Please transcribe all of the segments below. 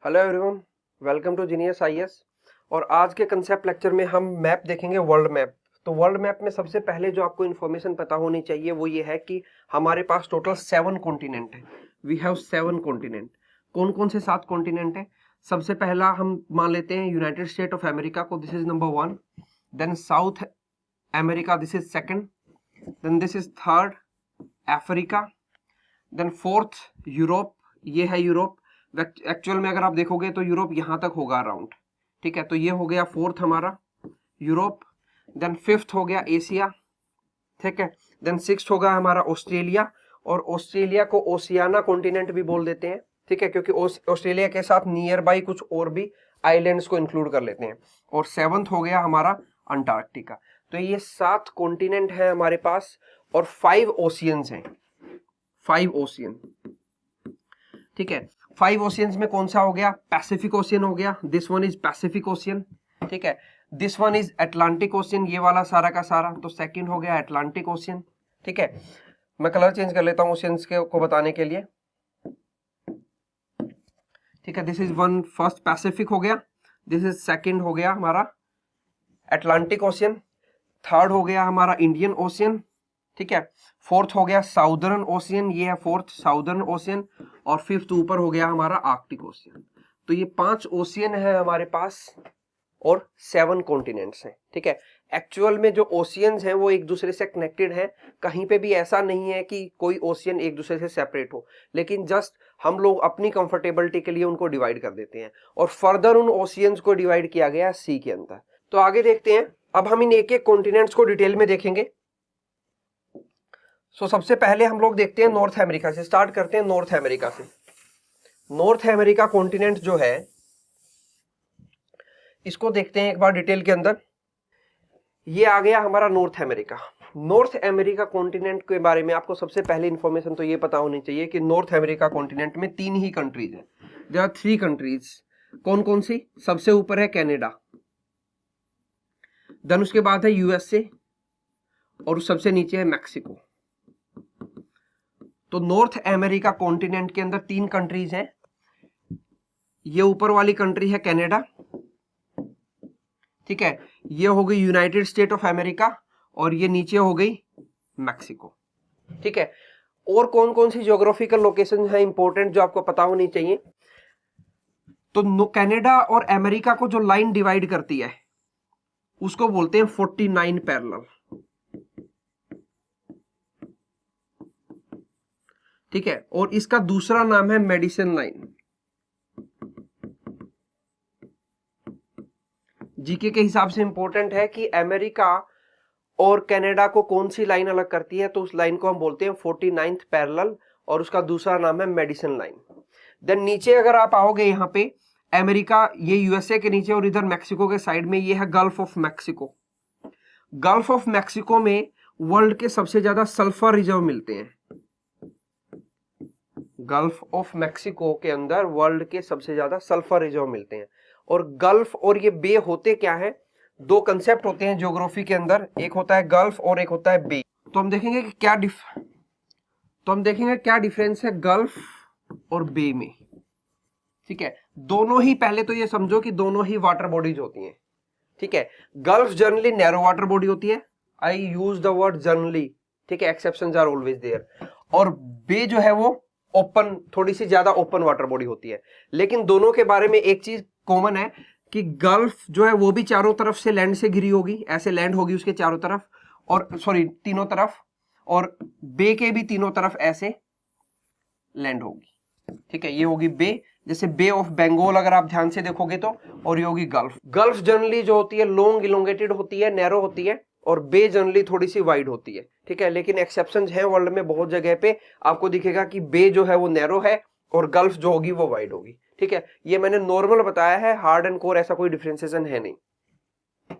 Hello everyone, welcome to genius IAS. और आज के कंसेप्ट लेक्चर में हम मैप देखेंगे, वर्ल्ड मैप। तो वर्ल्ड मैप में सबसे पहले जो आपको इन्फॉर्मेशन पता होनी चाहिए वो ये है कि हमारे पास टोटल 7 कॉन्टिनेंट है। We have 7 continent. कौन कौन से 7 कॉन्टिनेंट है? सबसे पहला हम मान लेते हैं यूनाइटेड स्टेट ऑफ अमेरिका को, this is number 1। Then South America, this is second. Then this is third, Africa. Then fourth, Europe, ये है यूरोप। एक्चुअल में अगर आप देखोगे तो यूरोप यहां तक होगा अराउंड, ठीक है। तो ये हो गया फोर्थ हमारा यूरोप। देन फिफ्थ हो गया एशिया, ठीक है। देन सिक्स्थ होगा हमारा ऑस्ट्रेलिया, और ऑस्ट्रेलिया को ओशियाना कॉन्टिनेंट भी बोल देते हैं, ठीक है, क्योंकि ऑस्ट्रेलिया के साथ नियर बाई कुछ और भी आइलैंड्स को इंक्लूड कर लेते हैं। और सेवंथ हो गया हमारा अंटार्कटिका। तो ये 7 कॉन्टिनेंट है हमारे पास और 5 ओशियंस हैं। 5 ओशियन, ठीक है। 5 ओशियंस में कौन सा हो गया? पैसिफिक ओशियन हो गया, this one is Pacific ocean, ठीक है। This one is Atlantic ocean, ये वाला सारा का सारा। तो सेकंड हो गया अटलांटिक ओशियन, ठीक है। मैं कलर चेंज कर लेता हूं ओशियंस के को बताने के लिए, ठीक है। This is one, first Pacific हो गया, दिस इज सेकंड हो गया हमारा अटलांटिक ओशियन, थर्ड हो गया हमारा इंडियन ओशियन, ठीक है। फोर्थ हो गया साउदर्न ओशियन, ये है फोर्थ साउदर्न ओशियन। और फिफ्थ ऊपर हो गया हमारा आर्कटिक ओशियन। तो ये 5 ओशियन है हमारे पास और 7 कॉन्टिनेंट्स हैं, ठीक है। एक्चुअल में जो ओशियंस हैं वो एक दूसरे से कनेक्टेड हैं। कहीं पे भी ऐसा नहीं है कि कोई ओशियन एक दूसरे से सेपरेट हो, लेकिन जस्ट हम लोग अपनी कंफर्टेबिलिटी के लिए उनको डिवाइड कर देते हैं। और फर्दर उन ओशियंस को डिवाइड किया गया सी के अंदर। तो आगे देखते हैं, अब हम इन एक एक कॉन्टिनेंट्स को डिटेल में देखेंगे। सबसे पहले हम लोग देखते हैं नॉर्थ अमेरिका से, स्टार्ट करते हैं नॉर्थ अमेरिका से। नॉर्थ अमेरिका कॉन्टिनेंट जो है इसको देखते हैं एक बार डिटेल के अंदर। ये आ गया हमारा north America. North America continent के बारे में आपको सबसे पहले इंफॉर्मेशन तो ये पता होनी चाहिए कि नॉर्थ अमेरिका कॉन्टिनेंट में 3 ही कंट्रीज है। There are 3 countries. कौन कौन सी? सबसे ऊपर है कनाडा, देन उसके बाद है यूएसए, और सबसे नीचे है मैक्सिको। तो नॉर्थ अमेरिका कॉन्टिनेंट के अंदर 3 कंट्रीज हैं। ये ऊपर वाली कंट्री है कनाडा, ठीक है। ये हो गई यूनाइटेड स्टेट ऑफ अमेरिका, और ये नीचे हो गई मैक्सिको, ठीक है। और कौन कौन सी ज्योग्राफिकल लोकेशन है इंपॉर्टेंट जो आपको पता होनी चाहिए? तो कनाडा और अमेरिका को जो लाइन डिवाइड करती है उसको बोलते हैं 49 पैरेलल, ठीक है। और इसका दूसरा नाम है मेडिसन लाइन। जीके के हिसाब से इंपॉर्टेंट है कि अमेरिका और कनाडा को कौन सी लाइन अलग करती है, तो उस लाइन को हम बोलते हैं 49th पैरेलल, और उसका दूसरा नाम है मेडिसन लाइन। देन नीचे अगर आप आओगे यहाँ पे, अमेरिका ये यूएसए के नीचे, और इधर मैक्सिको के साइड में ये है gulf of Mexico. Gulf of Mexico में वर्ल्ड के सबसे ज्यादा सल्फर रिजर्व मिलते हैं। गल्फ ऑफ मैक्सिको के अंदर वर्ल्ड के सबसे ज्यादा सल्फर रिजर्व मिलते हैं। और गल्फ और ये बे होते क्या है? 2 कंसेप्ट होते हैं ज्योग्राफी के अंदर, एक होता है गल्फ और एक होता है बे। तो हम देखेंगे कि क्या डिफरेंस है गल्फ और बे में, ठीक है। दोनों ही, पहले तो ये समझो कि दोनों ही वाटर बॉडीज होती हैं, ठीक है। Gulf generally narrow water body होती है, आई यूज द वर्ड जनरली, ठीक है, एक्सेप्शंस आर ऑलवेज देयर। और बे जो है वो ओपन, थोड़ी सी ज्यादा ओपन वाटर बॉडी होती है। लेकिन दोनों के बारे में एक चीज कॉमन है कि गल्फ जो है वो भी चारों तरफ से लैंड से घिरी होगी, ऐसे लैंड होगी उसके चारों तरफ, और सॉरी तीनों तरफ, और बे के भी तीनों तरफ ऐसे लैंड होगी, ठीक है। ये होगी बे, जैसे बे ऑफ बंगाल अगर आप ध्यान से देखोगे तो, और ये होगी गल्फ। गल्फ जनरली जो होती है लॉन्ग इलोंगेटेड होती है, नैरो होती है, और बे जनरली थोड़ी सी वाइड होती है, ठीक है। लेकिन एक्सेप्शंस हैं वर्ल्ड में, बहुत जगह पे आपको दिखेगा कि बे जो है वो नैरो है और गल्फ जो होगी वो वाइड होगी, ठीक है। ये मैंने नॉर्मल बताया है, हार्ड एंड कोर ऐसा कोई डिफरेंशिएशन है नहीं।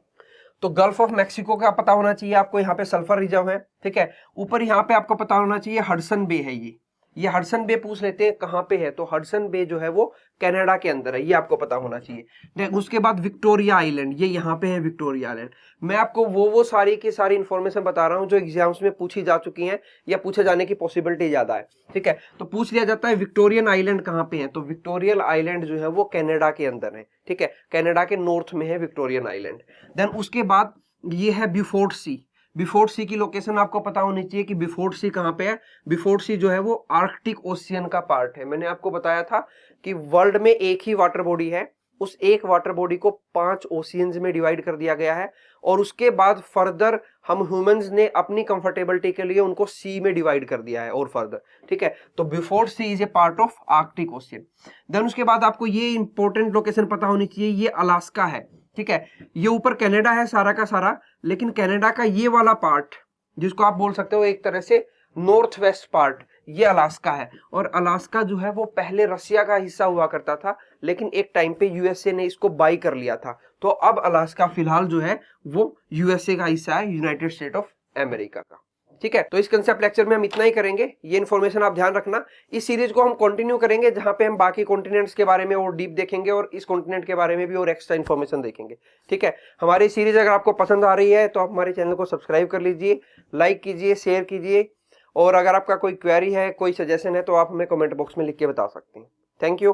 तो गल्फ ऑफ मैक्सिको का पता होना चाहिए आपको, यहाँ पे सल्फर रिजर्व है, ठीक है। ऊपर यहाँ पे आपको पता होना चाहिए हडसन बे है ये, ये हडसन बे पूछ लेते हैं कहाँ पे है, तो हडसन बे जो है वो कनाडा के अंदर है, ये आपको पता होना चाहिए। देन उसके बाद विक्टोरिया आइलैंड, ये यहाँ पे है विक्टोरिया आइलैंड। मैं आपको वो सारी की सारी इंफॉर्मेशन बता रहा हूँ जो एग्जाम्स में पूछी जा चुकी हैं या पूछे जाने की पॉसिबिलिटी ज्यादा है, ठीक है। तो पूछ लिया जाता है विक्टोरियन आइलैंड कहाँ पे है, तो विक्टोरियल आइलैंड जो है वो कनाडा के अंदर है, ठीक है, कनाडा के नॉर्थ में है विक्टोरियन आइलैंड। देन उसके बाद ये है बिफोर्ड सी। बिफोर्ड सी की लोकेशन आपको पता होनी चाहिए कि बिफोर्ड सी कहाँ पे है। बिफोर्ड सी जो है वो आर्कटिक ओशियन का पार्ट है। मैंने आपको बताया था कि वर्ल्ड में एक ही वाटर बॉडी है, उस एक वाटर बॉडी को 5 ओशियंस में डिवाइड कर दिया गया है, और उसके बाद फर्दर हम ह्यूमंस ने अपनी कंफर्टेबिलिटी के लिए उनको सी में डिवाइड कर दिया है और फर्दर, ठीक है। तो Beaufort Sea is a part of Arctic Ocean. Then उसके बाद आपको ये इंपॉर्टेंट लोकेशन पता होनी चाहिए, ये अलास्का है, ठीक है। ये ऊपर कनाडा है सारा का सारा, लेकिन कनाडा का ये वाला पार्ट जिसको आप बोल सकते हो एक तरह से नॉर्थ वेस्ट पार्ट, ये अलास्का है। और अलास्का जो है वो पहले रसिया का हिस्सा हुआ करता था, लेकिन एक टाइम पे यूएसए ने इसको बाई कर लिया था, तो अब अलास्का फिलहाल जो है वो यूएसए का हिस्सा है, यूनाइटेड स्टेट ऑफ अमेरिका का, ठीक है। तो इस कंसेप्ट लेक्चर में हम इतना ही करेंगे, ये इन्फॉर्मेशन आप ध्यान रखना। इस सीरीज को हम कंटिन्यू करेंगे जहां पे हम बाकी कॉन्टिनेंट्स के बारे में और डीप देखेंगे और इस कॉन्टिनेंट के बारे में भी और एक्स्ट्रा इन्फॉर्मेशन देखेंगे, ठीक है। हमारी सीरीज अगर आपको पसंद आ रही है तो आप हमारे चैनल को सब्सक्राइब कर लीजिए, लाइक कीजिए, शेयर कीजिए, और अगर आपका कोई क्वेरी है, कोई सजेशन है तो आप हमें कमेंट बॉक्स में लिख के बता सकते हैं। Thank you.